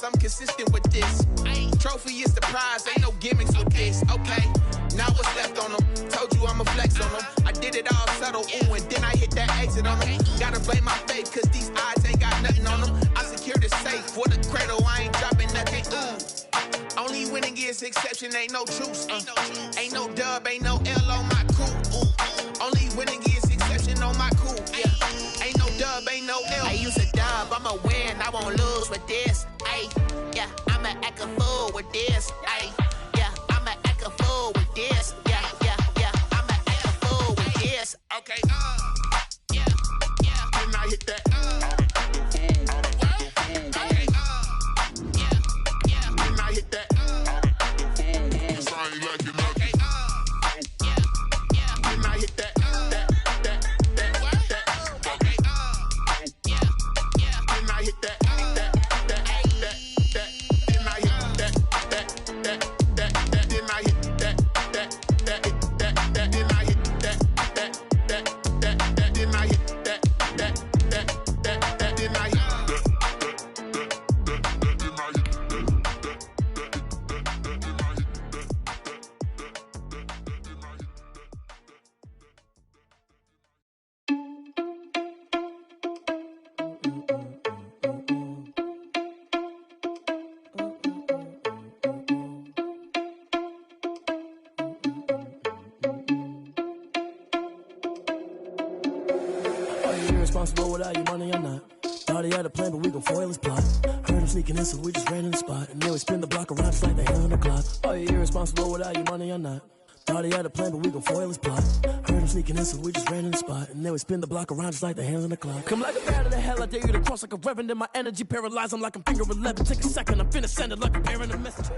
I'm consistent with this. Trophy is the prize, ain't no gimmicks with this. Okay, now what's left on them? Told you I'ma flex on them. I did it all subtle, ooh, and then I hit that exit on them. Gotta blame my faith, cause these odds ain't got nothing on them. I secured the safe for the cradle, I ain't dropping nothing, ooh. Only winning is exception, ain't no truce. Ain't no dub, ain't no L on my crew. Only winning is exception on my crew. Yeah. Ain't no dub, ain't no L. I use a dub, I'ma win, I won't lose with this. Ay, yeah, I'ma act a fool with this. Ay, yeah, I'ma act a fool with this. Yeah, yeah, yeah, I'ma act a fool with this. Okay, yeah, yeah. Then I hit that. Responsible without your money or not. Thought he had a plan, but we gon' foil his plot. Heard him sneaking in, so we just ran in the spot. And then we spin the block around just like the hand on the clock. Are you irresponsible without your money or not? Thought he had a plan, but we gon' foil his plot. Heard him sneaking in, so we just ran in the spot. And then we spin the block around just like the hands on the clock. Come like a bat of the hell, I dare you to cross like a reverend. In my energy paralyzed, I'm like I'm finger 11. Take a second, I'm finna send it like a parent a message.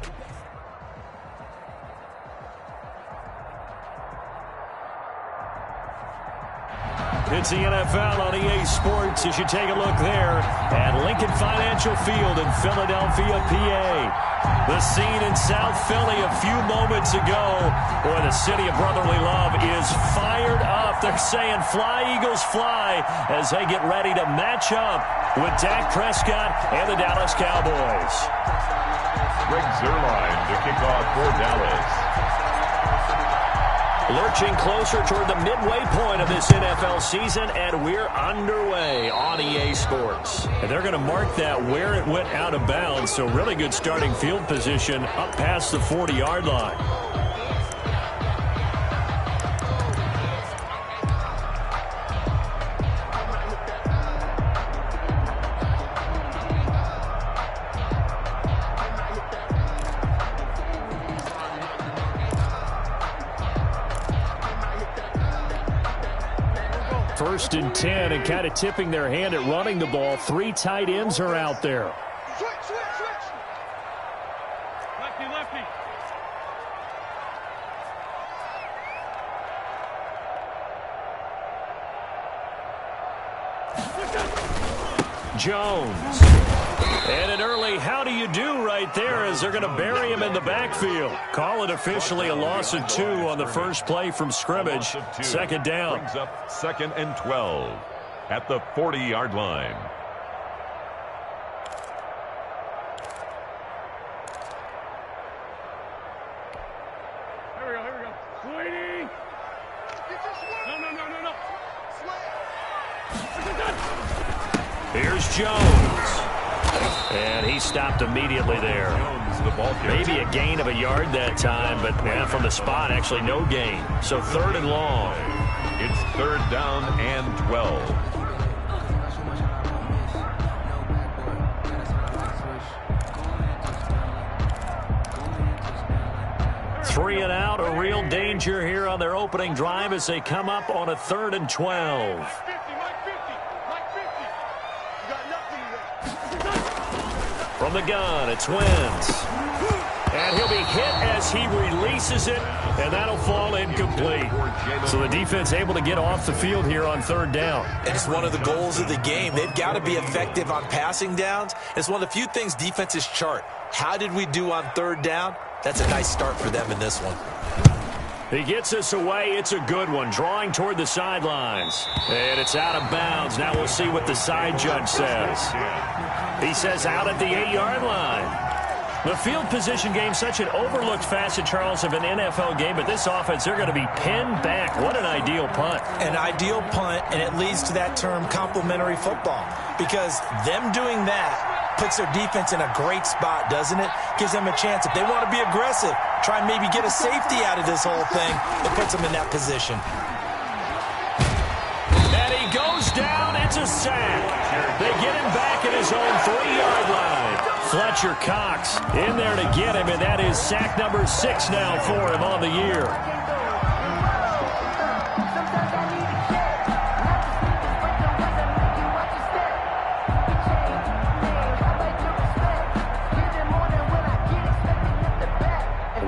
It's the NFL on EA Sports as you take a look there at Lincoln Financial Field in Philadelphia, PA. The scene in South Philly a few moments ago where the city of brotherly love is fired up. They're saying fly, Eagles, fly as they get ready to match up with Dak Prescott and the Dallas Cowboys. Greg Zuerlein to kick off for Dallas. Lurching closer toward the midway point of this NFL season, and we're underway on EA Sports. And they're going to mark that where it went out of bounds, so really good starting field position up past the 40-yard line. First and 10, and kind of tipping their hand at running the ball. Three tight ends are out there. Switch. Lefty. Jones. And an early how do you do right there as they're going to bury him in the backfield. Call it officially a loss of 2 on the first play from scrimmage. Second down. Brings up 2nd and 12 at the 40-yard line. Here we go. Sweetie! No. Here's Jones. And he stopped immediately there. Maybe a gain of a yard that time, but from the spot, actually no gain. So 3rd and long. It's 3rd down and 12. Three and out, a real danger here on their opening drive as they come up on a 3rd and 12. From the gun, it's Wentz. And he'll be hit as he releases it, and that'll fall incomplete. So the defense able to get off the field here on 3rd down. And it's one of the goals of the game. They've got to be effective on passing downs. It's one of the few things defenses chart. How did we do on 3rd down? That's a nice start for them in this one. He gets us away. It's a good one. Drawing toward the sidelines. And it's out of bounds. Now we'll see what the side judge says. He says out at the 8-yard line. The field position game, such an overlooked facet, Charles, of an NFL game, but this offense, they're going to be pinned back. What an ideal punt. An ideal punt, and it leads to that term complementary football, because them doing that puts their defense in a great spot, doesn't it? Gives them a chance. If they want to be aggressive, try and maybe get a safety out of this whole thing, it puts them in that position. And he goes down. It's a sack. They get him back at his own 3-yard line. Fletcher Cox in there to get him, and that is sack number 6 now for him on the year.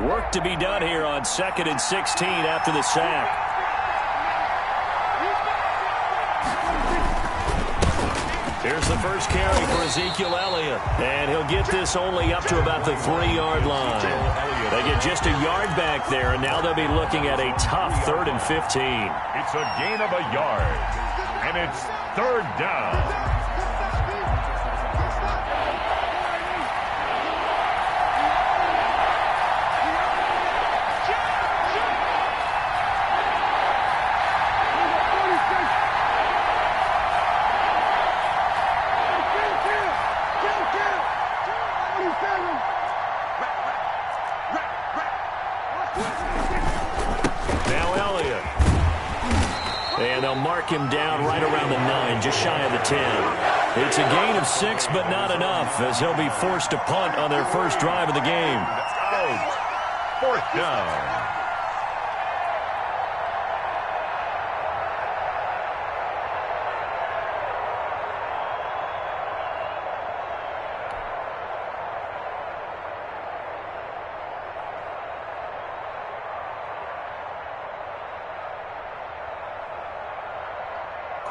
Work to be done here on 2nd and 16 after the sack. Here's the first carry for Ezekiel Elliott, and he'll get this only up to about the 3-yard line. They get just a yard back there, and now they'll be looking at a tough 3rd and 15. It's a gain of a yard, and it's 3rd down. And they'll mark him down right around the 9, just shy of the 10. It's a gain of 6, but not enough, as he'll be forced to punt on their first drive of the game. Out. 4th down.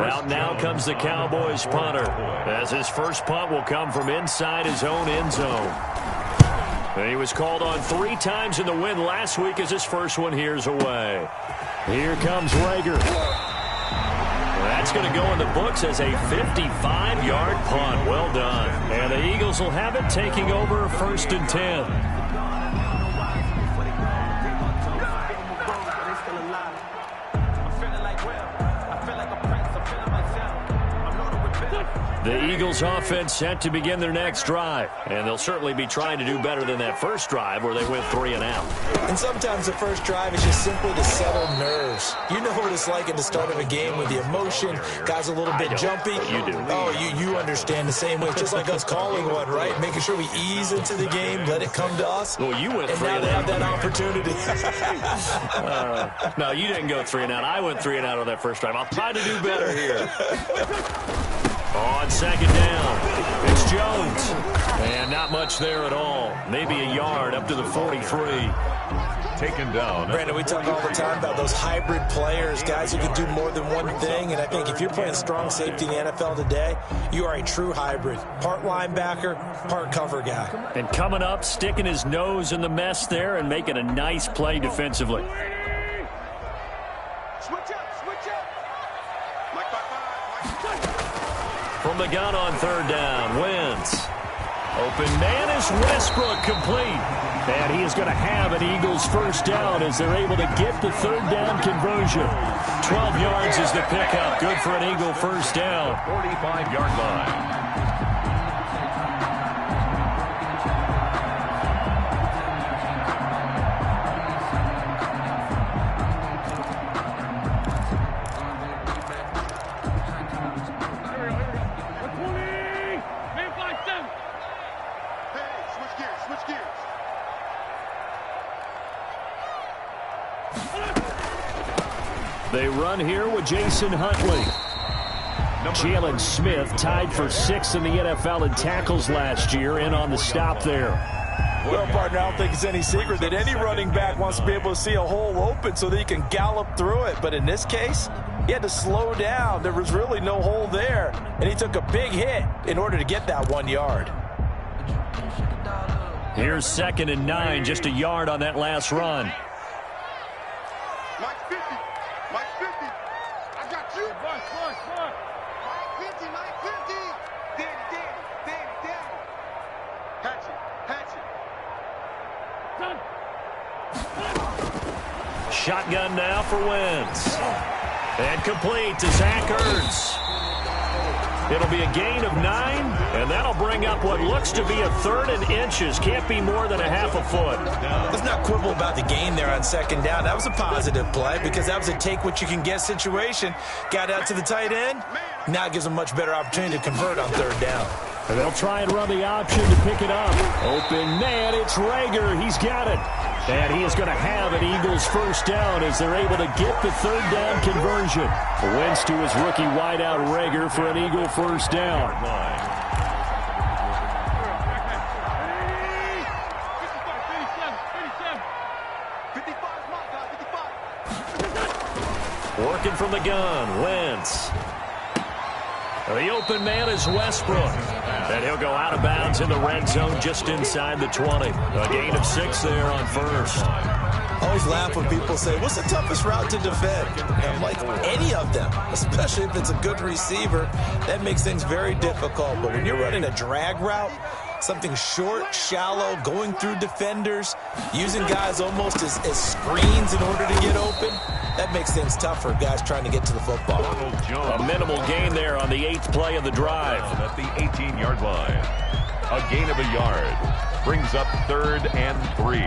Out now comes the Cowboys punter, as his first punt will come from inside his own end zone. He was called on 3 times in the win last week, as his first one here's away. Here comes Rager. That's going to go in the books as a 55-yard punt. Well done. And the Eagles will have it, taking over 1st and 10. The Eagles offense set to begin their next drive, and they'll certainly be trying to do better than that first drive where they went 3 and out. And sometimes the first drive is just simply to settle nerves. You know what it's like at the start of a game with the emotion, guys a little bit jumpy. You do. Oh, you understand the same way. It's just like us calling one, right? Making sure we ease into the game, let it come to us. Well, you went 3 and and now out. they have that opportunity. No, you didn't go 3 and out. I went 3 and out on that first drive. I'll try to do better here. On 2nd down, it's Jones. And not much there at all. Maybe a yard up to the 43. Taken down. Brandon, we talk all the time about those hybrid players, guys who can do more than one thing. And I think if you're playing strong safety in the NFL today, you are a true hybrid. Part linebacker, part cover guy. And coming up, sticking his nose in the mess there and making a nice play defensively. From the gun on 3rd down, Wentz. Open man is Westbrook, complete. And he is going to have an Eagles first down as they're able to get the 3rd down conversion. 12 yards is the pickup. Good for an Eagle first down. 45-yard line. They run here with Jason Huntley. Jalen Smith tied for 6th in the NFL in tackles last year, in on the stop there. Well, partner, I don't think it's any secret that any running back wants to be able to see a hole open so that he can gallop through it. But in this case, he had to slow down. There was really no hole there, and he took a big hit in order to get that 1 yard. Here's 2nd and 9, just a yard on that last run. Shotgun now for Wentz. And complete to Zach Ertz. It'll be a gain of 9, and that'll bring up what looks to be a 3rd and inches. Can't be more than a half a foot. Let's not quibble about the gain there on 2nd down. That was a positive play because that was a take-what-you-can-get situation. Got out to the tight end. Now it gives them a much better opportunity to convert on 3rd down. And they'll try and run the option to pick it up. Open man, it's Rager. He's got it. And he is going to have an Eagles 1st down as they're able to get the 3rd down conversion. Wentz to his rookie wideout Rager for an Eagle 1st down. Working from the gun, Wentz. The open man is Westbrook. And he'll go out of bounds in the red zone just inside the 20. A gain of 6 there on 1st. Always laugh when people say, what's the toughest route to defend? And I'm like, any of them, especially if it's a good receiver. That makes things very difficult. But when you're running a drag route, something short, shallow, going through defenders, using guys almost as screens in order to get open, that makes things tough for guys trying to get to the football. A minimal gain there on the 8th play of the drive. At the 18-yard line. A gain of a yard. Brings up 3rd and 3.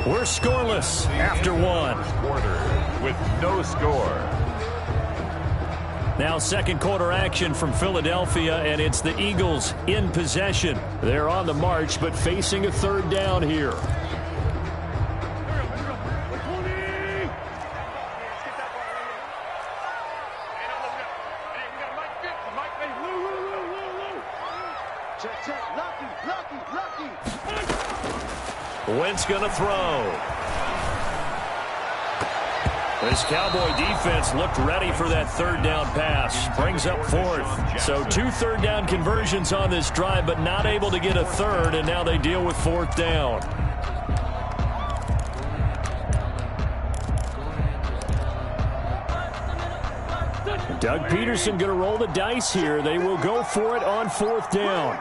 We're scoreless after 1. Quarter with no score. Now 2nd quarter action from Philadelphia, and it's the Eagles in possession. They're on the march, but facing a 3rd down here. Wentz going to throw. This Cowboy defense looked ready for that 3rd down pass. Brings up 4th. So 2 3rd down conversions on this drive, but not able to get a 3rd, and now they deal with 4th down. Doug Peterson going to roll the dice here. They will go for it on 4th down.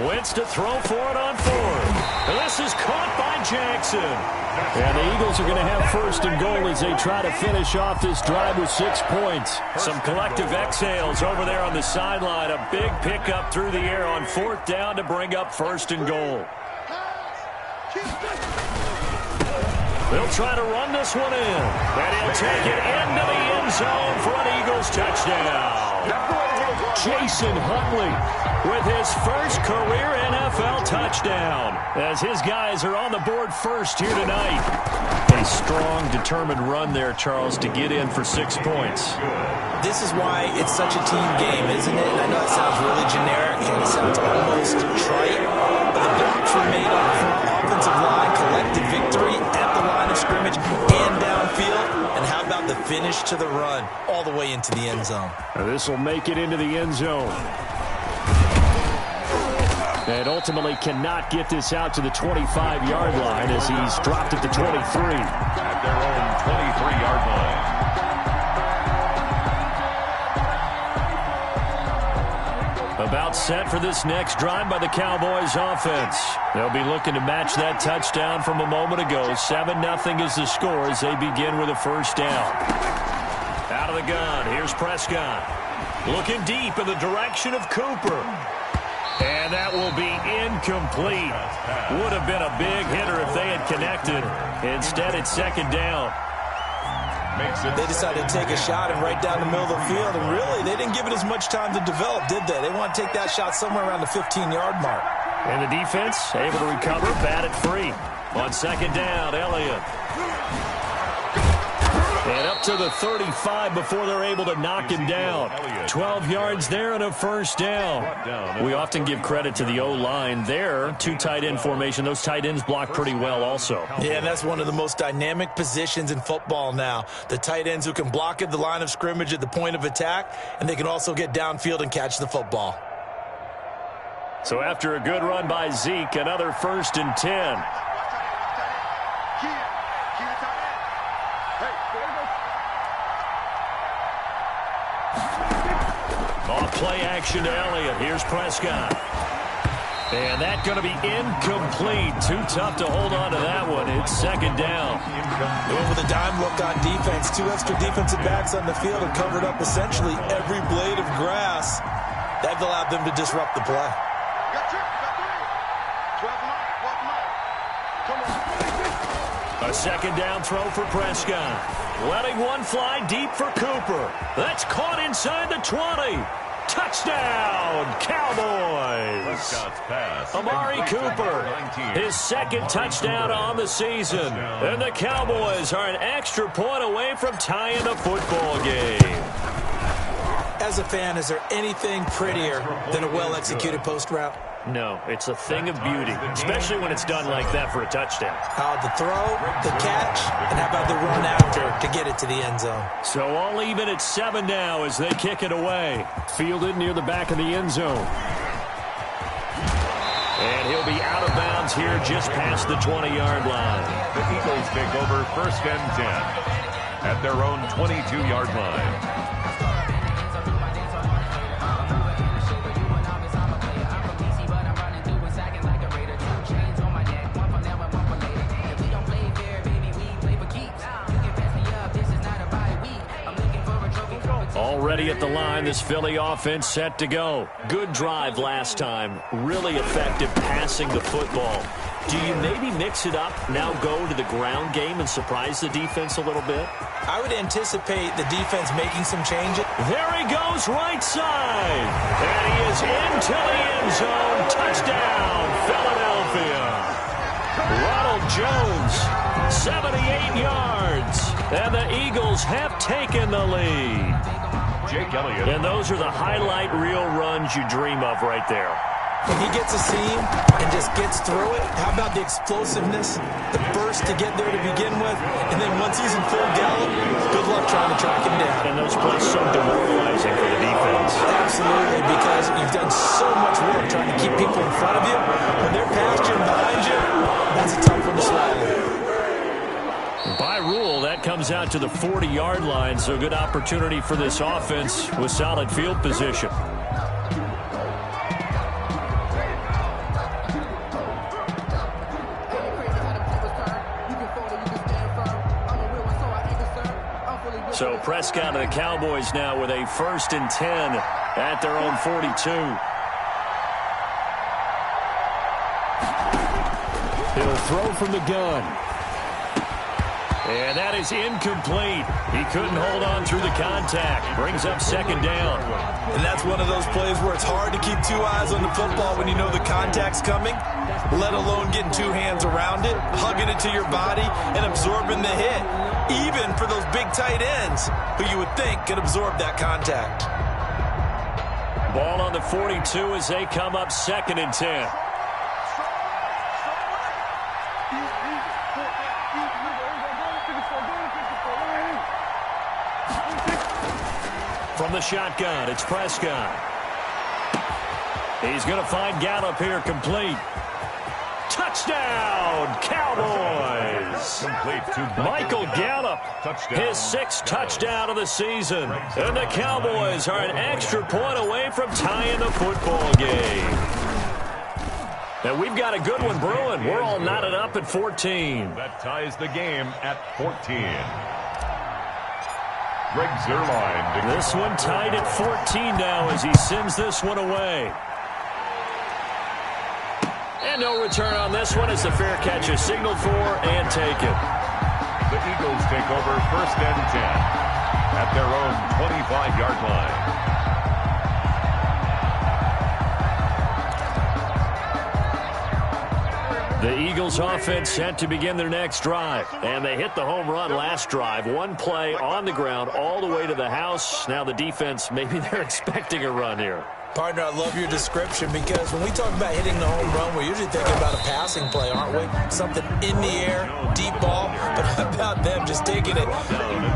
Wentz to throw for it on 4th. This is caught by Jackson. And the Eagles are going to have 1st and goal as they try to finish off this drive with 6 points. Some collective exhales over there on the sideline. A big pickup through the air on 4th down to bring up 1st and goal. They'll try to run this one in. And he'll take it into the end zone for an Eagles touchdown. Jason Huntley with his first career NFL touchdown as his guys are on the board first here tonight. A strong, determined run there, Charles, to get in for 6 points. This is why it's such a team game, isn't it? And I know it sounds really generic and it sounds almost trite, but the blocks were made on the offensive line, collected victory at the line of scrimmage and downfield. And how about the finish to the run all the way into the end zone? This will make it into the end zone. And ultimately cannot get this out to the 25-yard line as he's dropped at the 23. At their own 23-yard line. About set for this next drive by the Cowboys offense. They'll be looking to match that touchdown from a moment ago. 7-0 is the score as they begin with a 1st down. Out of the gun, here's Prescott. Looking deep in the direction of Cooper. And that will be incomplete. Would have been a big hitter if they had connected. Instead, it's 2nd down. They decided to take a shot and right down the middle of the field, and really, they didn't give it as much time to develop, did they? They want to take that shot somewhere around the 15-yard mark. And the defense able to recover, bat it free. On 2nd down, Elliott. And up to the 35 before they're able to knock him down. 12 yards there and a first down. We often give credit to the O-line there. 2 tight end formation. Those tight ends block pretty well also. Yeah, and that's one of the most dynamic positions in football now. The tight ends who can block at the line of scrimmage at the point of attack, and they can also get downfield and catch the football. So after a good run by Zeke, another 1st and 10. Off play action to Elliott. Here's Prescott. And that's going to be incomplete. Too tough to hold on to that one. It's 2nd down. They went with a dime look on defense. 2 extra defensive backs on the field and covered up essentially every blade of grass. That allowed them to disrupt the play. A 2nd down throw for Prescott. Letting one fly deep for Cooper. That's caught inside the 20. Touchdown, Cowboys. Amari Cooper, his 2nd touchdown on the season. And the Cowboys are an extra point away from tying the football game. As a fan, is there anything prettier than a well-executed post route? No, it's a thing of beauty, especially when it's done like that for a touchdown. How the throw, the catch, and how about the run after to get it to the end zone? So all even at 7 now as they kick it away. Fielded near the back of the end zone. And he'll be out of bounds here just past the 20-yard line. The Eagles take over 1st and 10 at their own 22-yard line. Already at the line, this Philly offense set to go. Good drive last time. Really effective passing the football. Do you maybe mix it up, now go to the ground game and surprise the defense a little bit? I would anticipate the defense making some changes. There he goes, right side. And he is into the end zone. Touchdown, Philadelphia. Ronald Jones, 78 yards. And the Eagles have taken the lead. Jake Elliott. And those are the highlight reel runs you dream of right there. When he gets a seam and just gets through it, how about the explosiveness, the burst to get there to begin with, and then once he's in full gallop, good luck trying to track him down. And those plays so demoralizing for the defense. Absolutely, because you've done so much work trying to keep people in front of you. When they're past you and behind you, that's a tough one to swallow. By rule, that comes out to the 40-yard line, so good opportunity for this offense with solid field position. So Prescott and the Cowboys now with a 1st and 10 at their own 42. He'll throw from the gun. And that is incomplete. He couldn't hold on through the contact. Brings up 2nd down. And that's one of those plays where it's hard to keep 2 eyes on the football when you know the contact's coming, let alone getting 2 hands around it, hugging it to your body, and absorbing the hit. Even for those big tight ends who you would think could absorb that contact. Ball on the 42 as they come up 2nd and 10. From the shotgun, it's Prescott. He's going to find Gallup here complete. Touchdown, Cowboys! Michael Gallup, his 6th touchdown of the season. And the Cowboys are an extra point away from tying the football game. And we've got a good one brewing. We're all knotted up at 14. That ties the game at 14. Greg Zuerlein. This one tied at 14 now as he sends this one away. And no return on this one as the fair catch is signaled for and taken. The Eagles take over 1st and 10 at their own 25-yard line. The Eagles offense set to begin their next drive. And they hit the home run last drive. One play on the ground all the way to the house. Now the defense, maybe they're expecting a run here. Partner, I love your description because when we talk about hitting the home run, we're usually thinking about a passing play, aren't we? Something in the air, deep ball. But how about them just taking it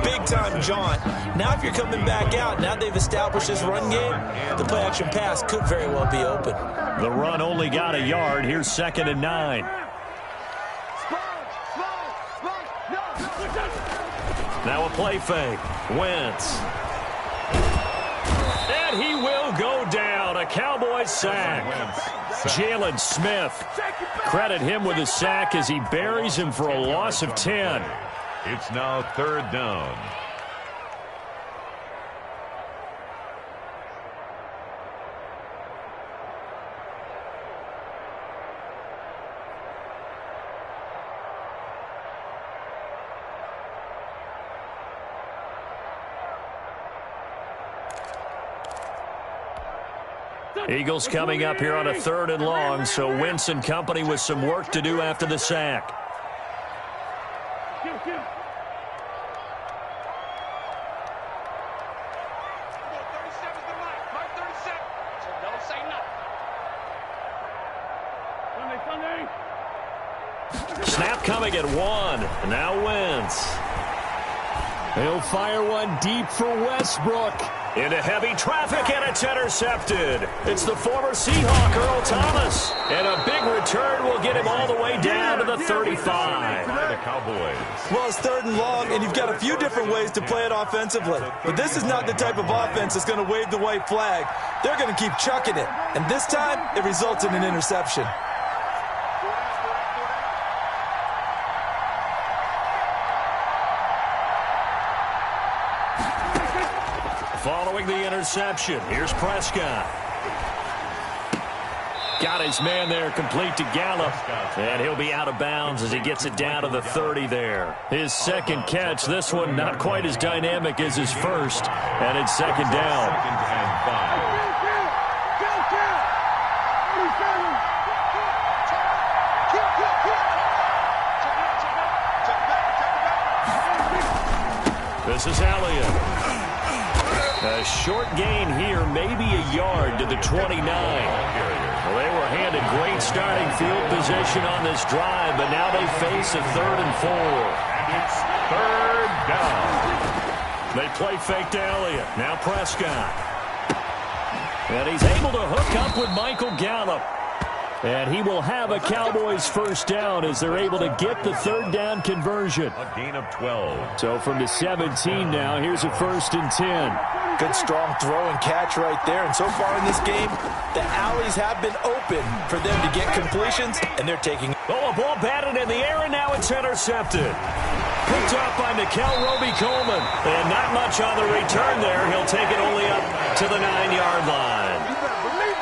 big-time jaunt? Now if you're coming back out, now they've established this run game, the play-action pass could very well be open. The run only got a yard. Here's 2nd and 9. Now a play fake. Wentz. And he will go down. A Cowboys sack. Jalen Smith. Credit him with a sack as he buries him for a loss of 10. It's now 3rd down. Eagles coming up here on a 3rd and long, so Wentz and company with some work to do after the sack. Snap coming at 1. Now Wentz. He'll fire one deep for Westbrook. Into heavy traffic, and it's intercepted. It's the former Seahawk, Earl Thomas. And a big return will get him all the way down to the 35. The Cowboys. Well, it's 3rd and long, and you've got a few different ways to play it offensively. But this is not the type of offense that's going to wave the white flag. They're going to keep chucking it. And this time, it results in an interception. Following the interception, here's Prescott. Got his man there, complete to Gallup. And he'll be out of bounds as he gets it down to the 30 there. His 2nd catch, this one not quite as dynamic as his first. And it's 2nd down. 2nd and 5. This is Elliott. A short gain here, maybe a yard to the 29. Well, they were handed great starting field position on this drive, but now they face a 3rd and 4. And it's 3rd down. They play fake to Elliott. Now Prescott. And he's able to hook up with Michael Gallup. And he will have a Cowboys 1st down as they're able to get the 3rd down conversion. A gain of 12. So from the 17 now, here's a 1st and 10. Good strong throw and catch right there. And so far in this game, the alleys have been open for them to get completions, and they're taking. Oh, a ball batted in the air, and now it's intercepted. Picked up by Nickel Roby-Coleman. And not much on the return there. He'll take it only up to the 9-yard line.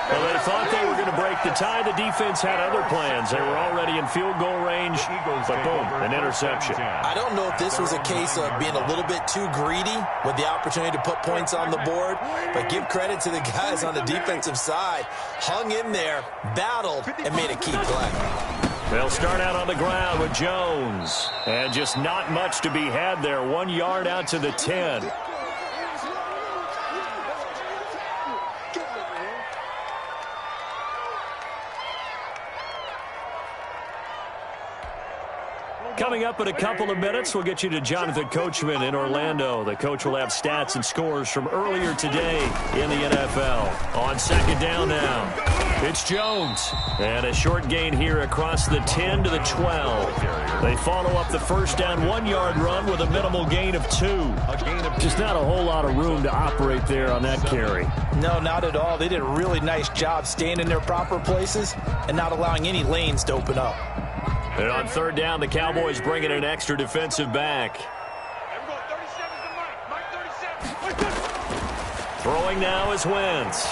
Well, they thought they were going to break the tie. The defense had other plans. They were already in field goal range, but boom, an interception. I don't know if this was a case of being a little bit too greedy with the opportunity to put points on the board, but give credit to the guys on the defensive side. Hung in there, battled, and made a key play. They'll start out on the ground with Jones. And just not much to be had there. 1 yard out to the 10. Coming up in a couple of minutes, we'll get you to Jonathan Coachman in Orlando. The coach will have stats and scores from earlier today in the NFL. On 2nd down now, it's Jones. And a short gain here across the 10 to the 12. They follow up the 1st down 1-yard run with a minimal gain of 2. Just not a whole lot of room to operate there on that carry. No, not at all. They did a really nice job staying in their proper places and not allowing any lanes to open up. And on 3rd down, the Cowboys bring in an extra defensive back. Throwing now is Wentz.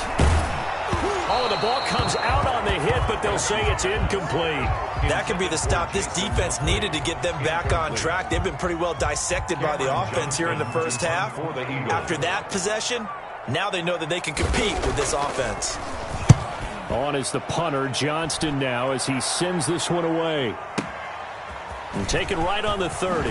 Oh, the ball comes out on the hit, but they'll say it's incomplete. That could be the stop this defense needed to get them back on track. They've been pretty well dissected by the offense here in the 1st half. After that possession, now they know that they can compete with this offense. On is the punter, Johnston, now as he sends this one away. And taken right on the 30.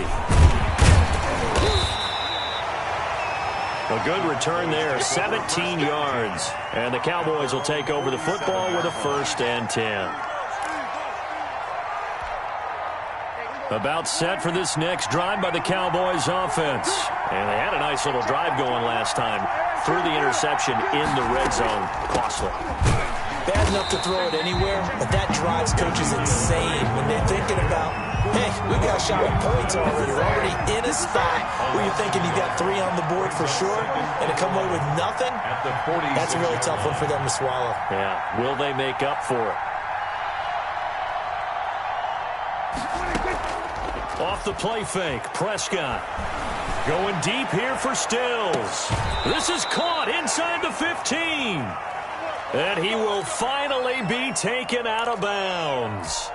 A good return there, 17 yards. And the Cowboys will take over the football with a 1st and 10. About set for this next drive by the Cowboys offense. And they had a nice little drive going last time. Threw the interception in the red zone. Costly. Bad enough to throw it anywhere, but that drives coaches insane when they're thinking about, hey, we got a shot at points already. We're already in a spot where you're thinking you got 3 on the board for sure, and to come away with nothing, that's a really tough one for them to swallow. Yeah, will they make up for it? Off the play fake, Prescott. Going deep here for Stills. This is caught inside the 15. And he will finally be taken out of bounds.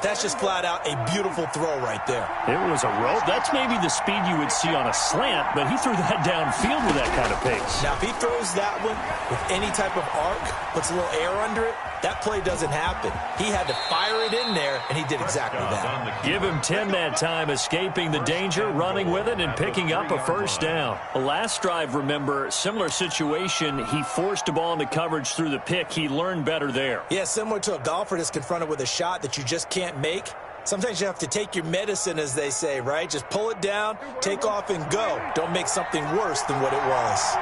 That's just flat out a beautiful throw right there. It was a rope. That's maybe the speed you would see on a slant, but he threw that downfield with that kind of pace. Now, if he throws that one with any type of arc, puts a little air under it, that play doesn't happen. He had to fire it in there, and he did exactly that. Give him 10 that time, escaping the danger, running with it, and picking up a 1st down. The last drive, remember, similar situation. He forced a ball into coverage through the pick. He learned better there. Yeah, similar to a golfer that's confronted with a shot that you just can't make. Sometimes you have to take your medicine, as they say, right? Just pull it down, take off, and go. Don't make something worse than what it was.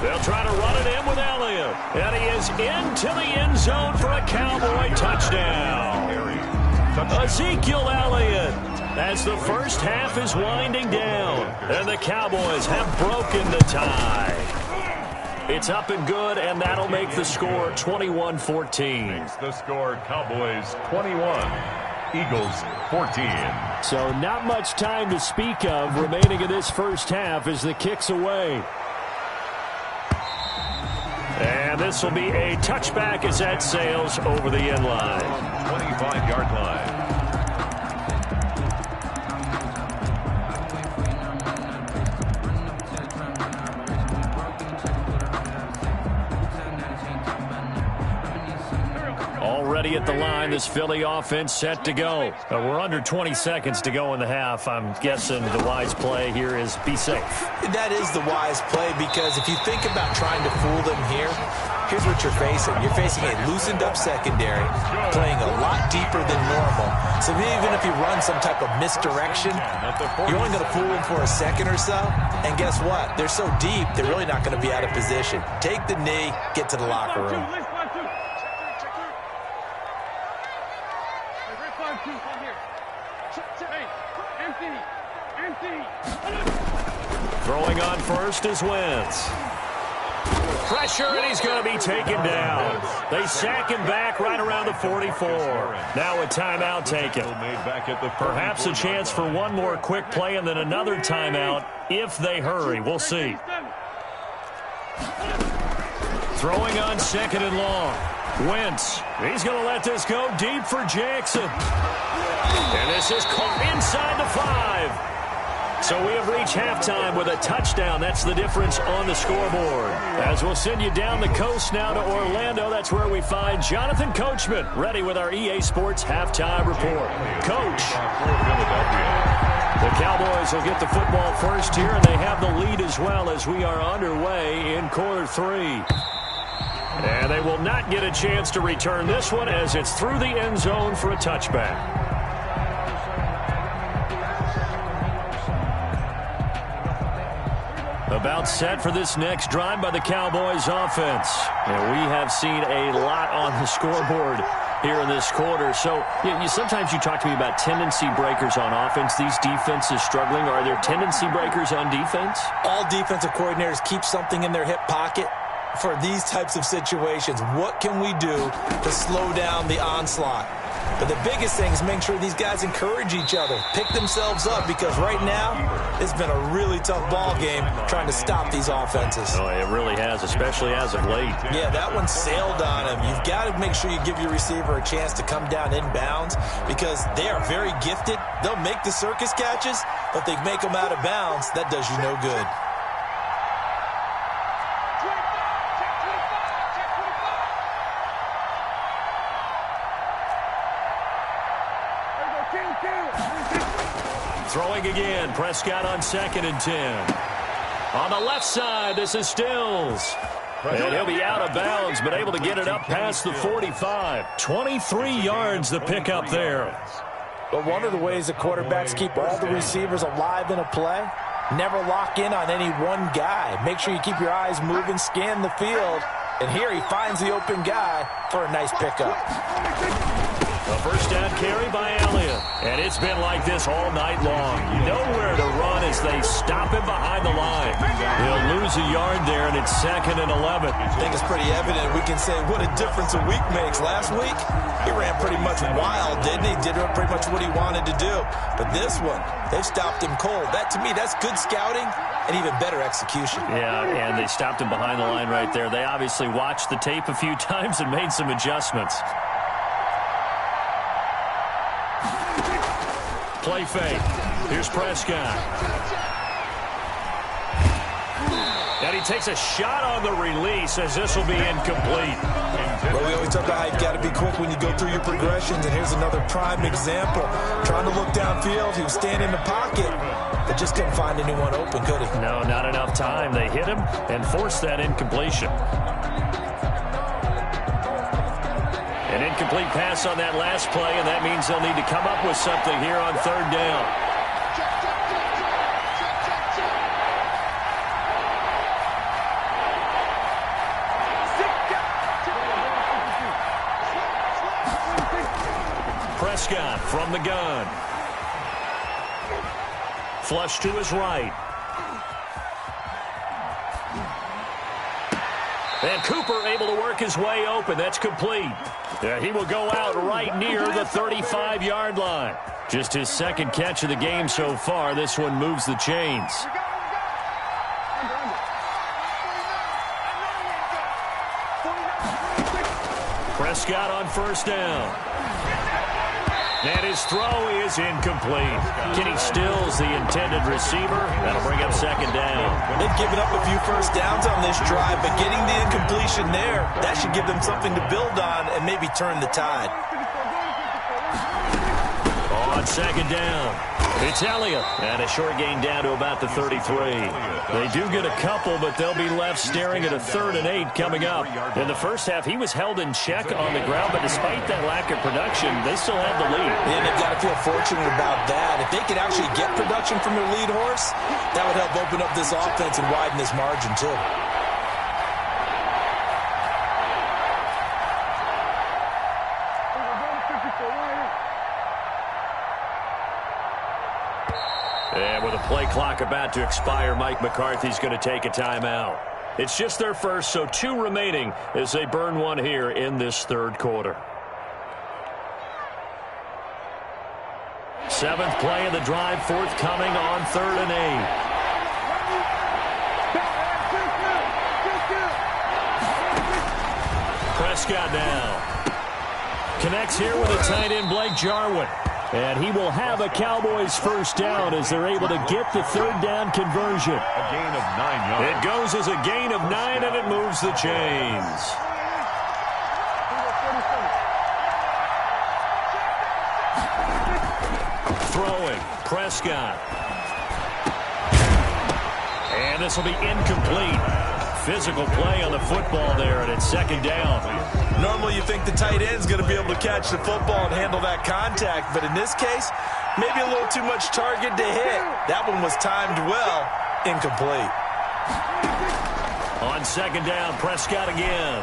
They'll try to run it in with Elliott. And he is into the end zone for a Cowboy touchdown. Ezekiel Elliott, as the first half is winding down. And the Cowboys have broken the tie. It's up and good, and that'll make the score 21-14. The score, Cowboys 21, Eagles 14. So not much time to speak of remaining in this first half as the kick's away. And this will be a touchback as that sails over the end line. 25-yard line. Already at the line, this Philly offense set to go. We're under 20 seconds to go in the half. I'm guessing the wise play here is be safe. That is the wise play, because if you think about trying to fool them here, here's what you're facing. You're facing a loosened up secondary, playing a lot deeper than normal. So even if you run some type of misdirection, you're only going to fool them for a second or so. And guess what? They're so deep, they're really not going to be out of position. Take the knee, get to the locker room. Throwing on first is Wentz. Pressure, and he's going to be taken down. They sack him back right around the 44. Now a timeout taken. Perhaps a chance for one more quick play and then another timeout if they hurry. We'll see. Throwing on 2nd and long. Wentz, he's going to let this go deep for Jackson. And this is caught inside the 5. So we have reached halftime with a touchdown. That's the difference on the scoreboard. As we'll send you down the coast now to Orlando, that's where we find Jonathan Coachman, ready with our EA Sports Halftime Report. Coach. The Cowboys will get the football first here, and they have the lead as well as we are underway in quarter 3. And they will not get a chance to return this one as it's through the end zone for a touchback. About set for this next drive by the Cowboys offense. And we have seen a lot on the scoreboard here in this quarter. So sometimes you talk to me about tendency breakers on offense. These defenses struggling. Are there tendency breakers on defense? All defensive coordinators keep something in their hip pocket for these types of situations. What can we do to slow down the onslaught? But the biggest thing is make sure these guys encourage each other, pick themselves up, because right now it's been a really tough ball game trying to stop these offenses. Oh, it really has, especially as of late. Yeah, that one sailed on him. You've got to make sure you give your receiver a chance to come down inbounds because they are very gifted. They'll make the circus catches, but they make them out of bounds. That does you no good. Throwing again, Prescott on 2nd and 10. On the left side, this is Stills. And he'll be out of bounds, but able to get it up past the 45. 23 yards the pickup there. But one of the ways the quarterbacks keep all the receivers alive in a play, never lock in on any one guy. Make sure you keep your eyes moving, scan the field. And here he finds the open guy for a nice pickup. A first down carry by Elliott. And it's been like this all night long. Nowhere to run as they stop him behind the line. He'll lose a yard there, and it's 2nd and 11. I think it's pretty evident. We can say what a difference a week makes. Last week, he ran pretty much wild, didn't he? Did pretty much what he wanted to do. But this one, they've stopped him cold. That, to me, that's good scouting and even better execution. Yeah, and they stopped him behind the line right there. They obviously watched the tape a few times and made some adjustments. Play fake. Here's Prescott. And he takes a shot on the release as this will be incomplete. Well, we always talk about how you've got to be quick when you go through your progressions, and here's another prime example. Trying to look downfield, he was standing in the pocket, but just couldn't find anyone open, could he? No, not enough time. They hit him and forced that incompletion. An incomplete pass on that last play, and that means they'll need to come up with something here on 3rd down. Prescott from the gun. Flush to his right. And Cooper able to work his way open. That's complete. Yeah, he will go out right near the 35-yard line. Just his 2nd catch of the game so far. This one moves the chains. Prescott on 1st down. And his throw is incomplete. Kenny Stills, the intended receiver. That'll bring up 2nd down. They've given up a few first downs on this drive, but getting the incompletion there, that should give them something to build on and maybe turn the tide. On 2nd down, it's Elliott. And a short gain down to about the 33. They do get a couple, but they'll be left staring at a 3rd and 8 coming up. In the first half, he was held in check on the ground, but despite that lack of production, they still have the lead. And they've got to feel fortunate about that. If they could actually get production from their lead horse, that would help open up this offense and widen this margin, too. And with a play clock about to expire, Mike McCarthy's going to take a timeout. It's just their first, so 2 remaining as they burn one here in this 3rd quarter. 7th play of the drive, forthcoming on 3rd and 8. Prescott now. Connects here with a tight end, Blake Jarwin. And he will have a Cowboys first down as they're able to get the 3rd down conversion. A gain of 9 yards. It goes as a gain of 9, and it moves the chains. Throwing, Prescott. And this will be incomplete. Physical play on the football there, and it's 2nd down. Normally you think the tight end's going to be able to catch the football and handle that contact, but in this case, maybe a little too much target to hit. That one was timed well, incomplete. On 2nd down, Prescott again.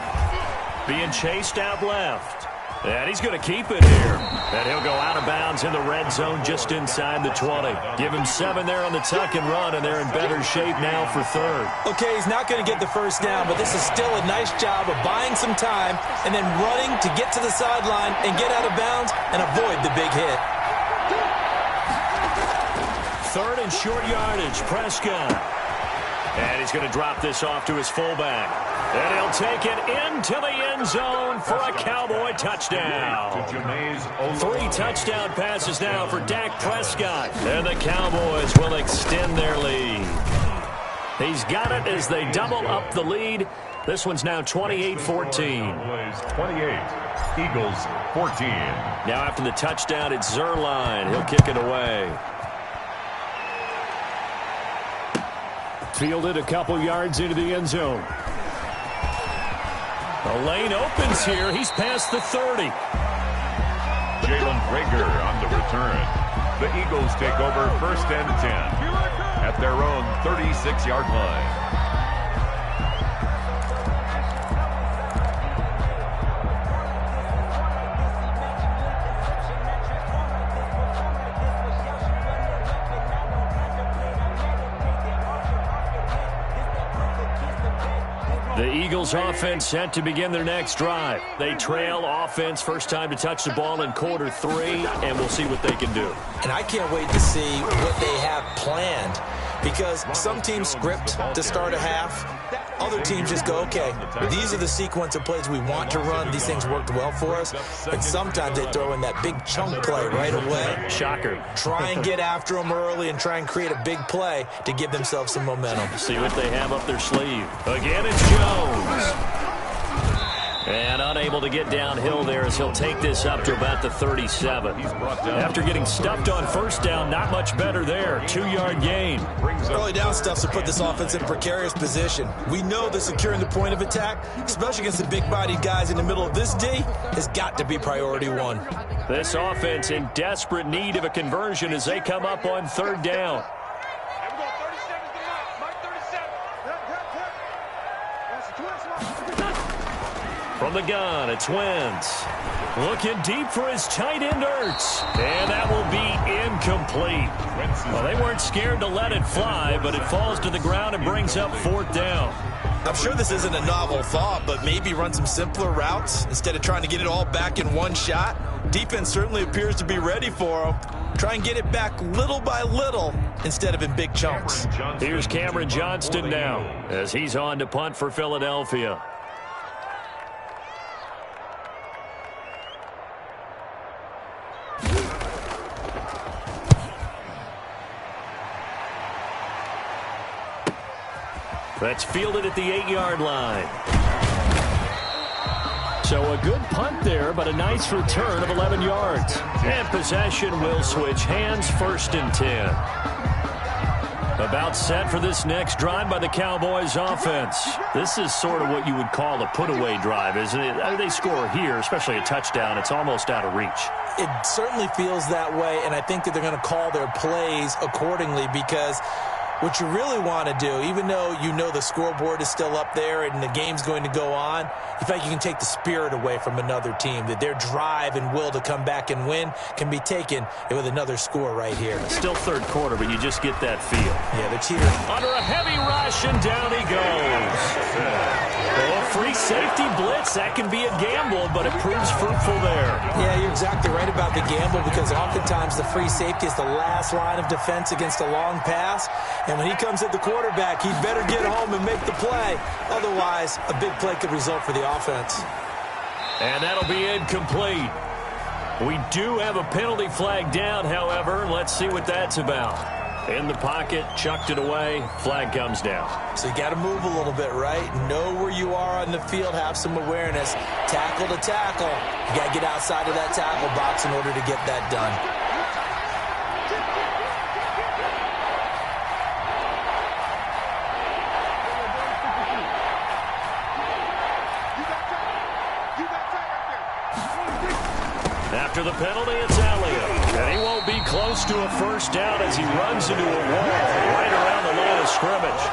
Being chased out left. And he's going to keep it here. And he'll go out of bounds in the red zone just inside the 20. Give him 7 there on the tuck and run, and they're in better shape now for third. Okay, he's not going to get the first down, but this is still a nice job of buying some time and then running to get to the sideline and get out of bounds and avoid the big hit. Third and short yardage, Prescott. And he's going to drop this off to his fullback. And he'll take it into the end zone for a Cowboy touchdown. 3 touchdown passes now for Dak Prescott. And the Cowboys will extend their lead. He's got it as they double up the lead. This one's now 28-14. 28, Eagles 14. Now after the touchdown, it's Zerline. He'll kick it away. Fielded a couple yards into the end zone. The lane opens here. He's past the 30. Jalen Rager on the return. The Eagles take over 1st and 10 at their own 36-yard line. The Eagles offense set to begin their next drive. They trail offense, first time to touch the ball in quarter 3, and we'll see what they can do. And I can't wait to see what they have planned, because some teams script to start a half. Other teams just go, okay, these are the sequence of plays we want to run. These things worked well for us. And sometimes they throw in that big chunk play right away. Shocker. Try and get after them early and try and create a big play to give themselves some momentum. See what they have up their sleeve. Again, it's Jones. And unable to get downhill there as he'll take this up to about the 37. After getting stuffed on first down, not much better there. 2-yard gain. Early down stuffs to put this offense in a precarious position. We know that securing the point of attack, especially against the big-bodied guys in the middle of this D, has got to be priority 1. This offense in desperate need of a conversion as they come up on 3rd down. From the gun, it's Wentz. Looking deep for his tight end, Ertz. And that will be incomplete. Well, they weren't scared to let it fly, but it falls to the ground and brings up 4th down. I'm sure this isn't a novel thought, but maybe run some simpler routes instead of trying to get it all back in one shot. Defense certainly appears to be ready for them. Try and get it back little by little instead of in big chunks. Here's Cameron Johnston now as he's on to punt for Philadelphia. That's fielded at the 8-yard line. So a good punt there, but a nice return of 11 yards. And possession will switch hands, 1st and 10. About set for this next drive by the Cowboys offense. This is sort of what you would call a put-away drive, isn't it? I mean, they score here, especially a touchdown. It's almost out of reach. It certainly feels that way, and I think that they're going to call their plays accordingly, because what you really want to do, even though you know the scoreboard is still up there and the game's going to go on, you feel like you can take the spirit away from another team, that their drive and will to come back and win can be taken with another score right here. Still 3rd quarter, but you just get that feel. Yeah, they're cheating. Under a heavy rush, and down he goes. Oh, free safety blitz. That can be a gamble, but it proves fruitful there. Yeah, you're exactly right about the gamble, because oftentimes the free safety is the last line of defense against a long pass. And when he comes at the quarterback, he'd better get home and make the play. Otherwise, a big play could result for the offense. And that'll be incomplete. We do have a penalty flag down, however. Let's see what that's about. In the pocket, chucked it away, flag comes down. So you got to move a little bit, right? Know where you are on the field, have some awareness. Tackle to tackle. You got to get outside of that tackle box in order to get that done. After the penalty, it's Elliott. And he won't be close to a first down as he runs into a wall right around the line of scrimmage.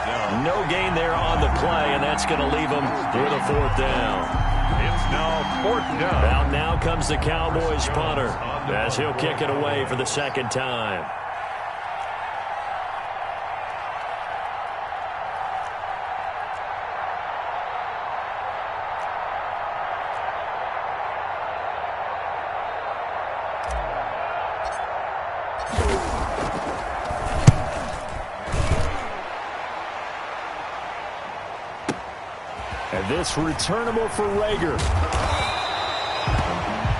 No gain there on the play, and that's going to leave him with a 4th down. It's now 4th down. Well, now comes the Cowboys punter as he'll kick it away for the second time. And this returnable for Rager.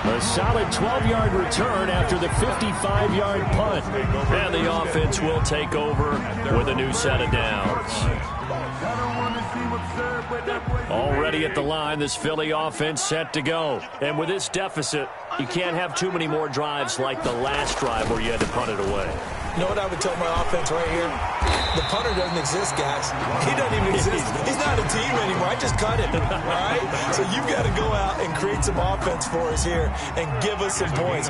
A solid 12-yard return after the 55-yard punt. And the offense will take over with a new set of downs. Already at the line, this Philly offense set to go. And with this deficit, you can't have too many more drives like the last drive where you had to punt it away. You know what I would tell my offense right here? The punter doesn't exist, guys. He doesn't even exist. He's not a team anymore. I just cut him, all right? So you've got to go out and create some offense for us here and give us some points.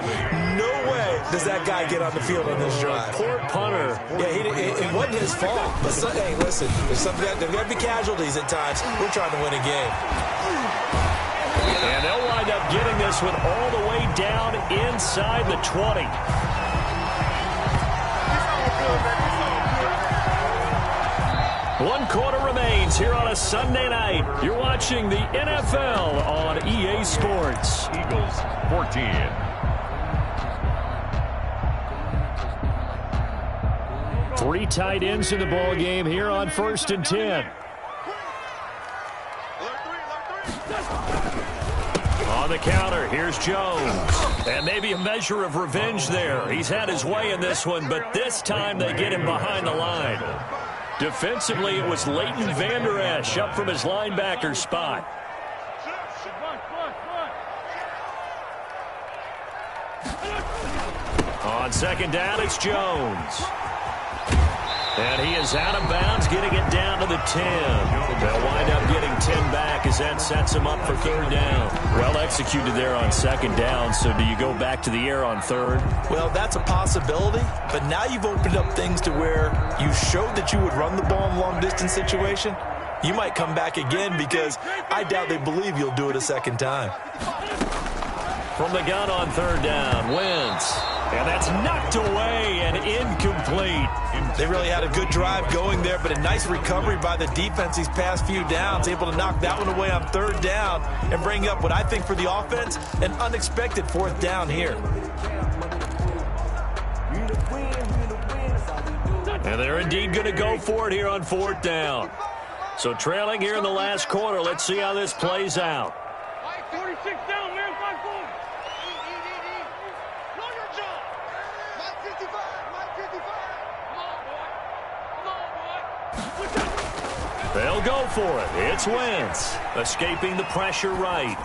No way does that guy get on the field on this drive. Poor punter. Yeah, it wasn't his fault. But, hey, listen, there's got to be casualties at times. We're trying to win a game. And they'll wind up getting this one all the way down inside the 20. One quarter remains here on a Sunday night. You're watching the NFL on EA Sports. Eagles 14. Three tight ends in the ball game here on 1st and 10. On the counter, here's Jones. And maybe a measure of revenge there. He's had his way in this one, but this time they get him behind the line. Defensively, it was Leighton Vander Esch up from his linebacker spot. On second down, it's Jones. And he is out of bounds, getting it down to the 10. They'll wind up getting 10 back as that sets him up for 3rd down. Well executed there on 2nd down, so do you go back to the air on 3rd? Well, that's a possibility, but now you've opened up things to where you showed that you would run the ball in a long-distance situation. You might come back again because I doubt they believe you'll do it a second time. From the gun on 3rd down, Wentz. And that's knocked away and incomplete. They really had a good drive going there, but a nice recovery by the defense these past few downs, able to knock that one away on 3rd down and bring up what I think for the offense, an unexpected 4th down here. And they're indeed going to go for it here on 4th down. So trailing here in the last quarter, let's see how this plays out. 46 down, man. 5-4. They'll go for it. It's Wentz, escaping the pressure right.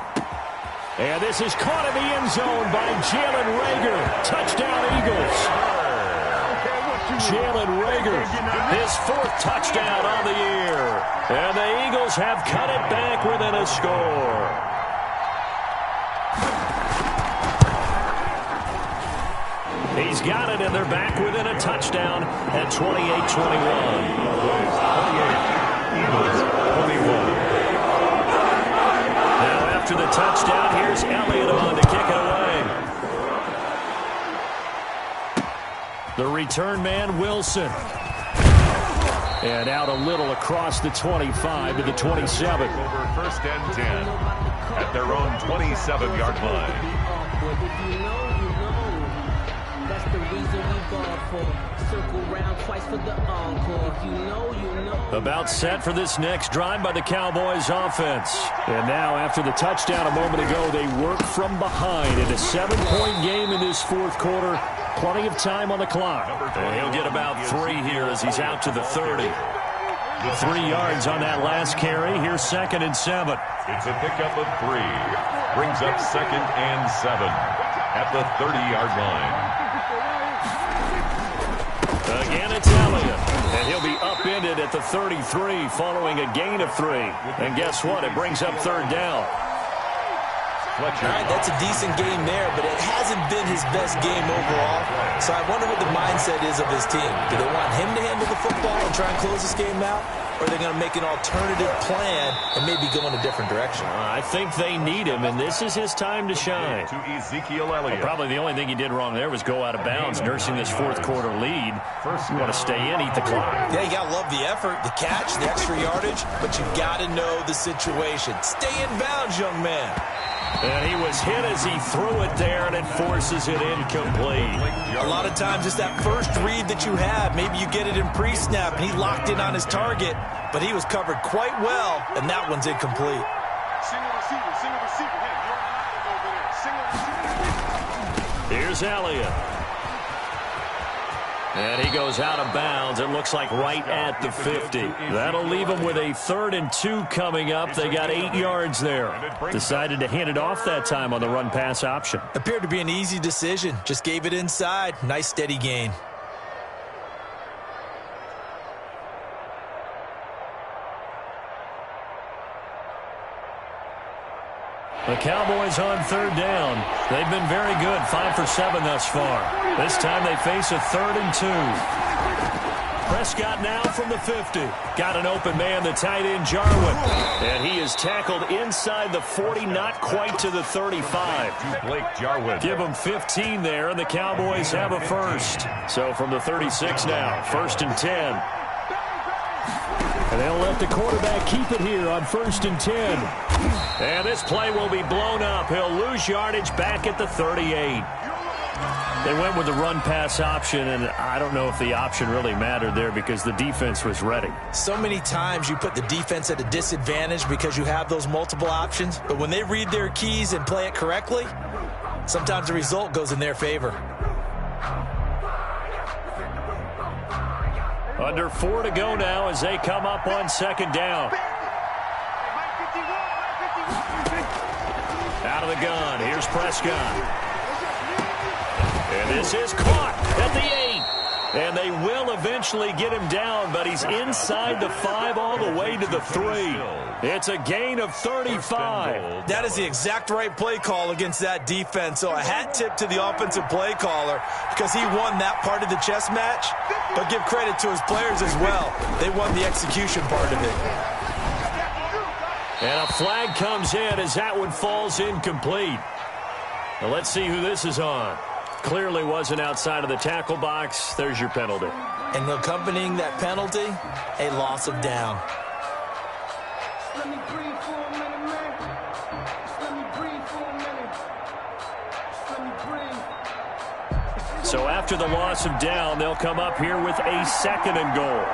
And this is caught in the end zone by Jalen Reagor. Touchdown, Eagles. Jalen Reagor, his 4th touchdown on the year. And the Eagles have cut it back within a score. He's got it, and they're back within a touchdown at 28-21. Eagles 21. Now after the touchdown, here's Elliott on to kick it away. The return man, Wilson. And out a little across the 25 to the 27. Over 1st and 10 at their own 27-yard line. That's the reason we ball for. Circle round twice for the encore. If you know, you know. About set for this next drive by the Cowboys offense. And now after the touchdown a moment ago, they work from behind in a 7-point game in this 4th quarter. Plenty of time on the clock. And he'll get about 3 here as he's out to the 30. 3 yards on that last carry. Here's 2nd and 7. It's a pickup of 3. Brings up 2nd and 7 at the 30-yard line. Again, it's Elliott. And he'll be upended at the 33 following a gain of 3. And guess what? It brings up 3rd down. All right, that's a decent game there, but it hasn't been his best game overall. So I wonder what the mindset is of his team. Do they want him to handle the football and try and close this game out? Or or are they going to make an alternative plan and maybe go in a different direction? I think they need him, and this is his time to shine. To Ezekiel Elliott. Well, probably the only thing he did wrong there was go out of bounds, nursing this fourth quarter lead. You want to stay in, eat the clock. Yeah, you got to love the effort, the catch, the extra yardage, but you got to know the situation. Stay in bounds, young man. And he was hit as he threw it there, and it forces it incomplete. A lot of times it's that first read that you have. Maybe you get it in pre-snap, and he locked in on his target, but he was covered quite well, and that one's incomplete. Single receiver, single receiver. Hey, you're on an island over there. Single receiver. Here's Elliott. And he goes out of bounds. It looks like right at the 50. That'll leave them with a 3rd and 2 coming up. They got 8 yards there. Decided to hand it off that time on the run-pass option. Appeared to be an easy decision. Just gave it inside. Nice steady gain. The Cowboys on 3rd down. They've been very good, 5 for 7 thus far. This time they face a 3rd and 2. Prescott now from the 50. Got an open man, the tight end Jarwin. And he is tackled inside the 40, not quite to the 35. Blake Jarwin. Give him 15 there, and the Cowboys have a first. So from the 36 now, 1st and 10. And they'll let the quarterback keep it here on 1st and 10. And this play will be blown up. He'll lose yardage back at the 38. They went with the run-pass option, and I don't know if the option really mattered there because the defense was ready. So many times you put the defense at a disadvantage because you have those multiple options, but when they read their keys and play it correctly, sometimes the result goes in their favor. Under 4 to go now as they come up on 2nd down. Out of the gun, here's Prescott. And this is caught at the 8. And they will eventually get him down, but he's inside the 5 all the way to the 3. It's a gain of 35. That is the exact right play call against that defense. So a hat tip to the offensive play caller because he won that part of the chess match. But give credit to his players as well. They won the execution part of it. And a flag comes in as that one falls incomplete. Now let's see who this is on. Clearly wasn't outside of the tackle box. There's your penalty. And accompanying that penalty, a loss of down. Let me breathe for a minute, man. Let me breathe for a minute. Let me breathe. So after the loss of down, they'll come up here with a 2nd and goal.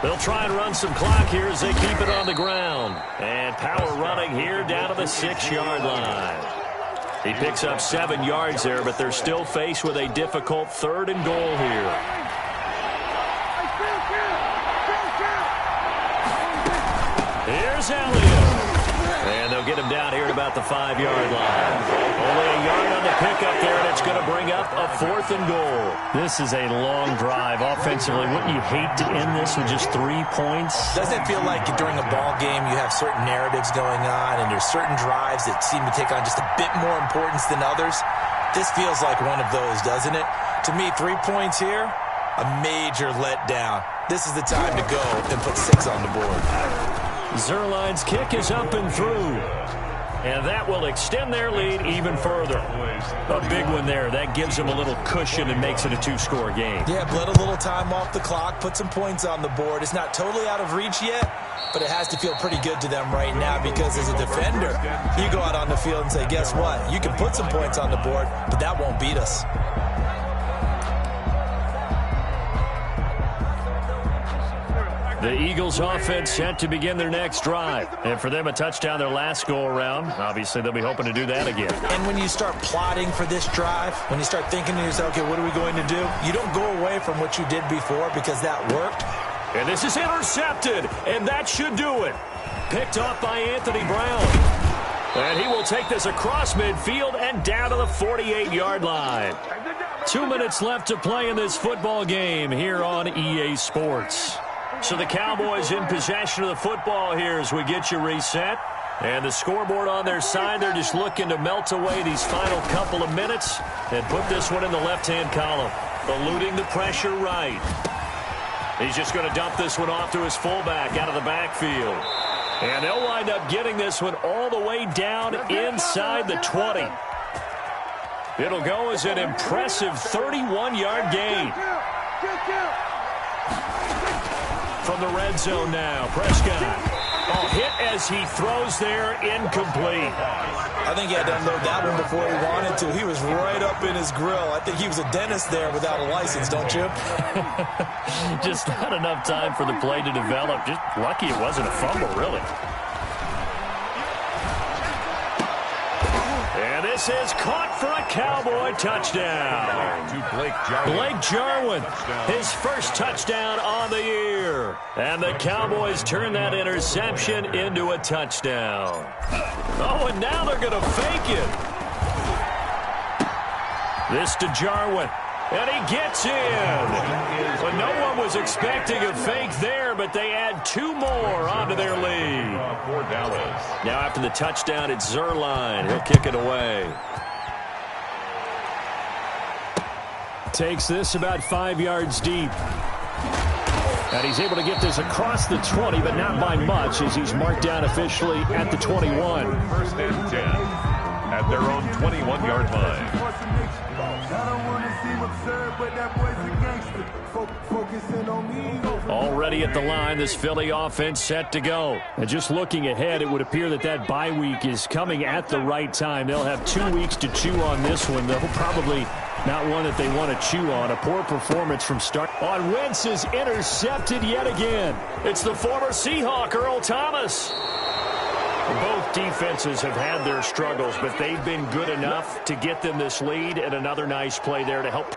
They'll try and run some clock here as they keep it on the ground. And power running here down to the 6-yard line. He picks up 7 yards there, but they're still faced with a difficult 3rd and goal here. Here's Elliott. And they'll get him down here at about the 5-yard line. Only a yard on the pickup there, and it's going to bring up a 4th and goal. This is a long drive offensively. Wouldn't you hate to end this with just 3 points? Doesn't it feel like during a ball game you have certain narratives going on and there's certain drives that seem to take on just a bit more importance than others? This feels like one of those, doesn't it? To me, 3 points here, a major letdown. This is the time to go and put 6 on the board. Zuerlein's kick is up and through. And that will extend their lead even further. A big one there. That gives them a little cushion and makes it a 2-score game. Yeah, bled a little time off the clock, put some points on the board. It's not totally out of reach yet, but it has to feel pretty good to them right now because as a defender, you go out on the field and say, guess what? You can put some points on the board, but that won't beat us. The Eagles offense set to begin their next drive. And for them, a touchdown their last go-around. Obviously, they'll be hoping to do that again. And when you start plotting for this drive, when you start thinking to yourself, okay, what are we going to do? You don't go away from what you did before because that worked. And this is intercepted, and that should do it. Picked off by Anthony Brown. And he will take this across midfield and down to the 48-yard line. 2 minutes left to play in this football game here on EA Sports. So the Cowboys in possession of the football here as we get you reset. And the scoreboard on their side, they're just looking to melt away these final couple of minutes and put this one in the left-hand column. Eluding the pressure right. He's just going to dump this one off to his fullback out of the backfield. And they'll wind up getting this one all the way down inside the 20. It'll go as an impressive 31-yard gain. From the red zone now, Prescott. Oh, hit as he throws there, incomplete. I think he had to unload that one before he wanted to. He was right up in his grill. I think he was a dentist there without a license, don't you? Just not enough time for the play to develop. Just lucky it wasn't a fumble, really. And this is caught for a Cowboy touchdown. To Blake Jarwin, his first touchdown on the year. And the Cowboys turn that interception into a touchdown. Oh, and now they're going to fake it. This to Jarwin. And he gets in. Well, no one was expecting a fake there, but they add 2 more onto their lead. For Dallas. Now after the touchdown, it's Zerline. He'll kick it away. Takes this about 5 yards deep. And he's able to get this across the 20, but not by much, as he's marked down officially at the 21. First and 10 at their own 21-yard line. Already at the line, this Philly offense set to go. And just looking ahead, it would appear that that bye week is coming at the right time. They'll have 2 weeks to chew on this one. They'll probably not one that they want to chew on. A poor performance from start. On Wentz is intercepted yet again. It's the former Seahawk, Earl Thomas. Both defenses have had their struggles, but they've been good enough to get them this lead, and another nice play there to help